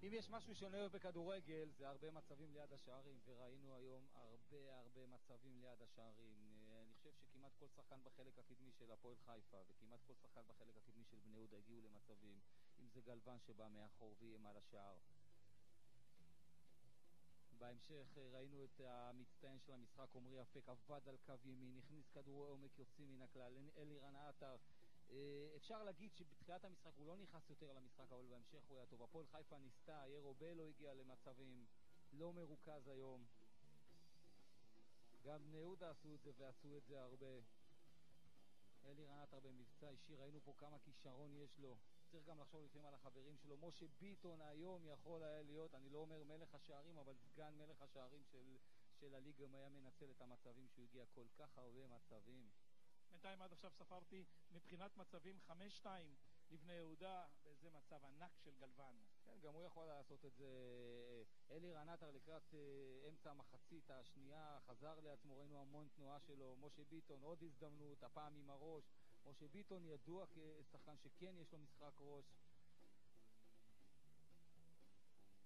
אם יש משהו שונה בכדורגל, זה הרבה מצבים ליד השערים, וראינו היום הרבה מצבים ליד השערים. אני חושב שכמעט כל שחקן בחלק הקדמי של הפועל חיפה, וכמעט כל שחקן בחלק הקדמי של בני יהודה הגיעו למצבים, אם זה גלוון שבא מאחור ואיים על השער. בהמשך ראינו את המצטיין של המשחק, עומרי אפק, עבד על קו ימין, הכניס כדורי עומק יוצאים מן הכלל, אלירן עטר. אפשר להגיד שבתחילת המשחק הוא לא נכנס יותר למשחק, אבל בהמשך הוא היה טוב. הפועל חיפה ניסתה, ירובל לא הגיע למצבים, לא מרוכז היום. גם בני יהודה עשו את זה ועשו את זה הרבה. אלירן עטר במבצע אישי, ראינו פה כמה כישרון יש לו. צריך גם לחשוב לפעמים על החברים שלו. משה ביטון היום יכול היה להיות, אני לא אומר מלך השערים, אבל סגן מלך השערים של הליגה, אם היה מנצל את המצבים שהוא הגיע, כל כך הרבה מצבים. בינתיים עד עכשיו ספרתי מבחינת מצבים 5-2 לבני יהודה, באיזה מצב ענק של גלוון. כן, גם הוא יכול לעשות את זה. אלירן עטר לקראת אמצע המחצית השנייה חזר לעצמו, ראינו המון תנועה שלו. משה ביטון עוד הזדמנות, הפעם עם הראש. משה ביטון ידוע כשחקן שכן יש לו משחק ראש.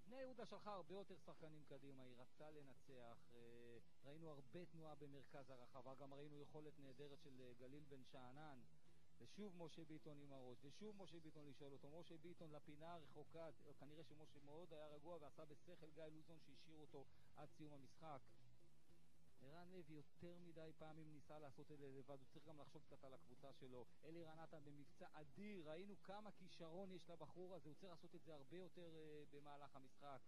בני יהודה שלחה הרבה יותר שחקנים קדימה, היא רצה לנצח. ראינו הרבה תנועה במרכז הרחבה, גם ראינו יכולת נהדרת של גליל בן שאנן. ושוב משה ביטון עם הראש, ושוב משה ביטון לשאול אותו. משה ביטון לפינה הרחוקה, כנראה שמשה מאוד היה רגוע ועשה בשכל גיא לוזון שהשאיר אותו עד סיום המשחק. ערן לוי יותר מדי פעמים ניסה לעשות את זה לבד, הוא צריך גם לחשוב קצת על הקבוצה שלו. אלירן עטר במבצע אדיר, ראינו כמה כישרון יש לבחור הזה, הוא צריך לעשות את זה הרבה יותר במהלך המשחק.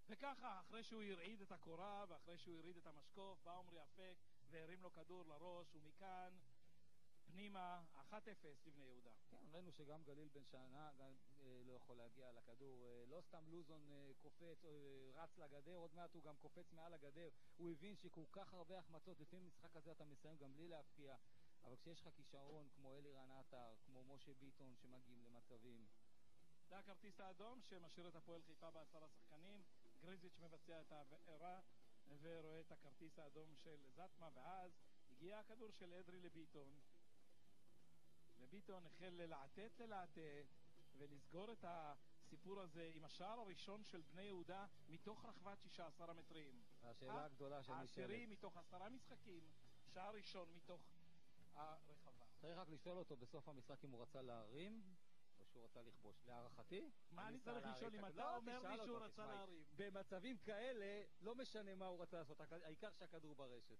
וככה, אחרי שהוא הרעיד את הקורה ואחרי שהוא הרעיד את המשקוף, בא עומרי אפק והרים לו כדור לראש, ומכאן פנימה 1-0 לבני יהודה. כן, ראינו שגם גליל בן שאנן לא יכול להגיע לכדור. לא סתם לוזון קופץ, רץ לגדר, עוד מעט הוא גם קופץ מעל הגדר. הוא הבין שכל כך הרבה החמצות, לפעמים משחק הזה אתה מסיים גם בלי להפקיע. אבל כשיש לך כישרון כמו אלירן עטר, כמו משה ביטון שמגיעים למצבים. זה הכרטיס האדום שמשאיר את הפועל חיפה ב10 שחקנים. גריזיץ' מבצע את העבירה ורואה את הכרטיס האדום של זטמה, ואז הגיע הכדור של אדרי לביטון. וביטון החל ללעטט ולסגור את הסיפור הזה עם השער הראשון של בני יהודה מתוך רחבת 16 המטרים. השאלה הגדולה שאני שואלת. העשירי מתוך 10 משחקים, שער ראשון מתוך הרחבה. צריך רק לשאול אותו בסוף המשחק אם הוא רצה להרים או שהוא רצה לכבוש. להערכתי? מה אני צריך לשאול אם אתה אומר לי שהוא רצה להרים? במצבים כאלה לא משנה מה הוא רצה לעשות, העיקר שהכדור ברשת.